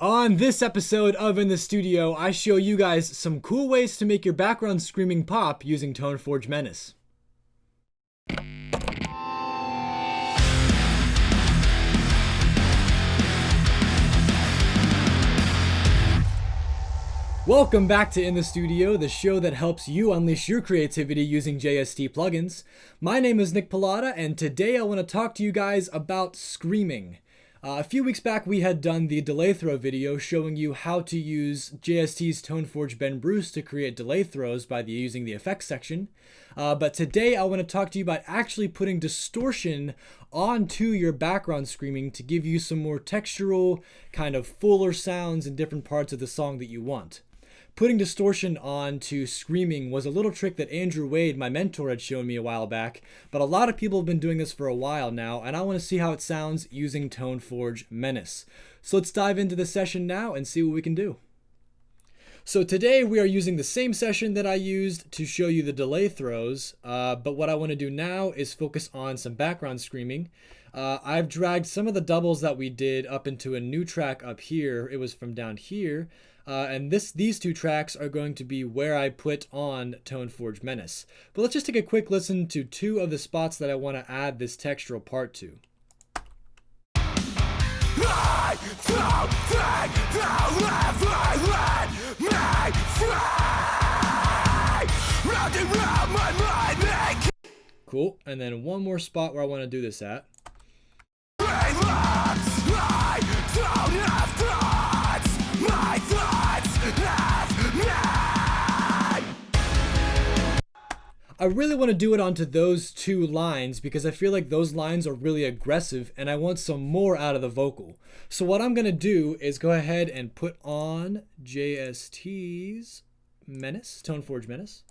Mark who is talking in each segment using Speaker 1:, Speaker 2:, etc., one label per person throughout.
Speaker 1: On this episode of In the Studio, I show you guys some cool ways to make your background screaming pop using ToneForge Menace. Welcome back to In the Studio, the show that helps you unleash your creativity using JST plugins. My name is Nick Pilata, and today I want to talk to you guys about screaming. A few weeks back, we had done the delay throw video showing you how to use JST's ToneForge Ben Bruce to create delay throws by using the effects section. But today, I want to talk to you about actually putting distortion onto your background screaming to give you some more textural, kind of fuller sounds in different parts of the song that you want. Putting distortion onto screaming was a little trick that Andrew Wade, my mentor, had shown me a while back, but a lot of people have been doing this for a while now, and I want to see how it sounds using ToneForge Menace. So let's dive into the session now and see what we can do. So today we are using the same session that I used to show you the delay throws, but what I want to do now is focus on some background screaming. I've dragged some of the doubles that we did up into a new track up here. It was from down here. And these two tracks are going to be where I put on ToneForge Menace. But let's just take a quick listen to two of the spots that I want to add this textural part to. Cool, and then one more spot where I want to do this at. I really want to do it onto those two lines because I feel like those lines are really aggressive and I want some more out of the vocal. So what I'm going to do is go ahead and put on JST's Menace, ToneForge Menace.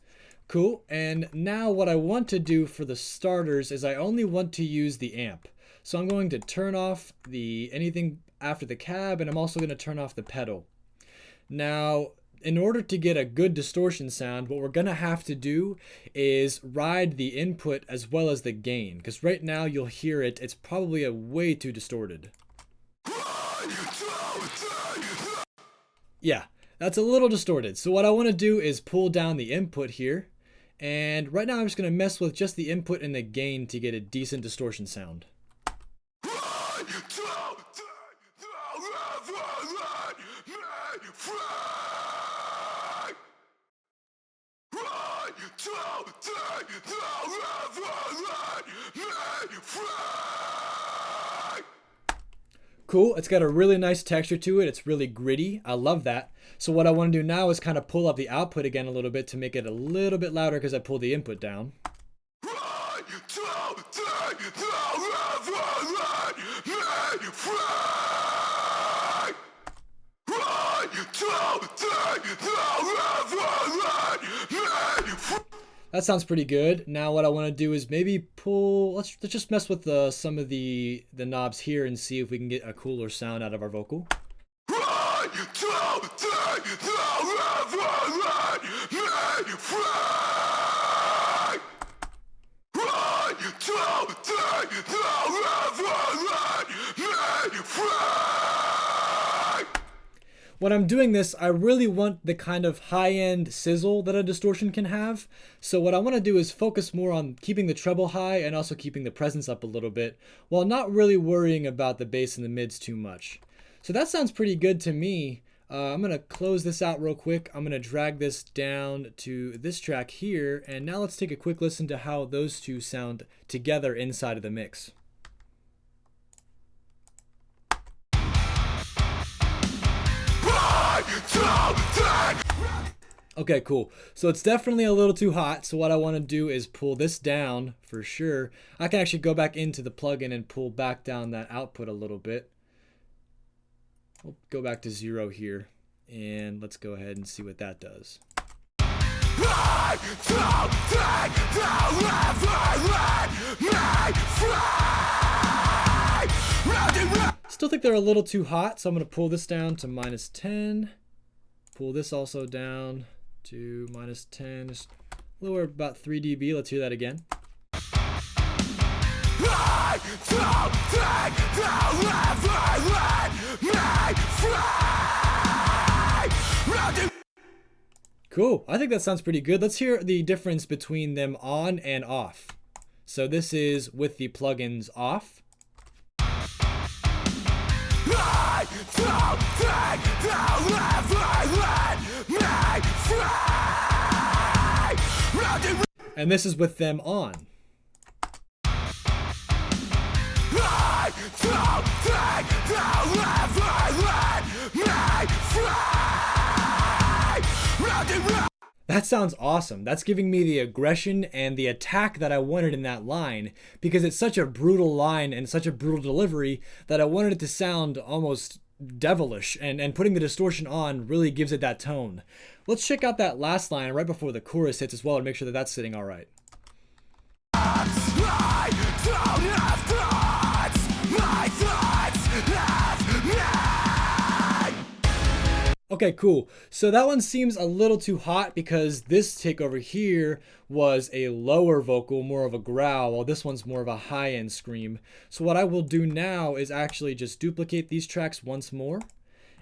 Speaker 1: Cool. And now what I want to do for the starters is I only want to use the amp. So I'm going to turn off anything after the cab, and I'm also going to turn off the pedal. Now, in order to get a good distortion sound, what we're going to have to do is ride the input as well as the gain, because right now you'll hear it's probably way too distorted. Yeah, that's a little distorted. So what I want to do is pull down the input here, and right now I'm just going to mess with just the input and the gain to get a decent distortion sound. Cool, it's got a really nice texture to it. It's really gritty. I love that. So what I want to do now is kind of pull up the output again a little bit to make it a little bit louder because I pulled the input down. That sounds pretty good. Now what I want to do is maybe pull, let's just mess with some of the knobs here and see if we can get a cooler sound out of our vocal. When I'm doing this, I really want the kind of high-end sizzle that a distortion can have. So what I want to do is focus more on keeping the treble high and also keeping the presence up a little bit, while not really worrying about the bass and the mids too much. So that sounds pretty good to me. I'm going to close this out real quick. I'm going to drag this down to this track here, and now let's take a quick listen to how those two sound together inside of the mix. Okay, cool. So it's definitely a little too hot. So what I want to do is pull this down for sure. I can actually go back into the plugin and pull back down that output a little bit. We'll go back to 0 here, and let's go ahead and see what that does. Still think they're a little too hot, so I'm going to pull this down to -10. Pull this also down to -10. Just lower about 3 dB. Let's hear that again. I don't think they'll ever let me fly. Cool. I think that sounds pretty good. Let's hear the difference between them on and off. So this is with the plugins off. And this is with them on. That sounds awesome. That's giving me the aggression and the attack that I wanted in that line, because it's such a brutal line and such a brutal delivery that I wanted it to sound almost devilish, and putting the distortion on really gives it that tone. Let's check out that last line right before the chorus hits as well to make sure that that's sitting all right. Okay, cool. So that one seems a little too hot because this take over here was a lower vocal, more of a growl, while this one's more of a high-end scream. So what I will do now is actually just duplicate these tracks once more,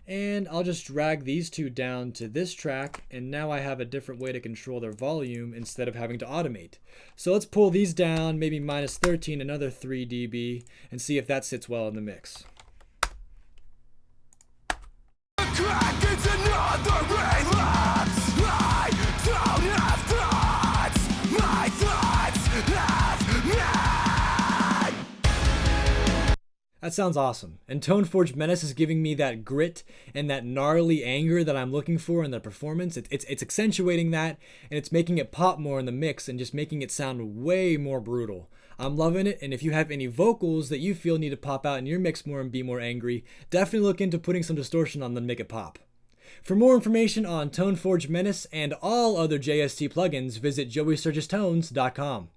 Speaker 1: and I'll just drag these two down to this track, and now I have a different way to control their volume instead of having to automate. So let's pull these down, maybe minus 13, another 3 dB, and see if that sits well in the mix. That sounds awesome. And Tone Forge Menace is giving me that grit and that gnarly anger that I'm looking for in the performance. It's accentuating that, and it's making it pop more in the mix and just making it sound way more brutal. I'm loving it, and if you have any vocals that you feel need to pop out in your mix more and be more angry, definitely look into putting some distortion on them to make it pop. For more information on Tone Forge Menace and all other JST plugins, visit joeysturgistones.com.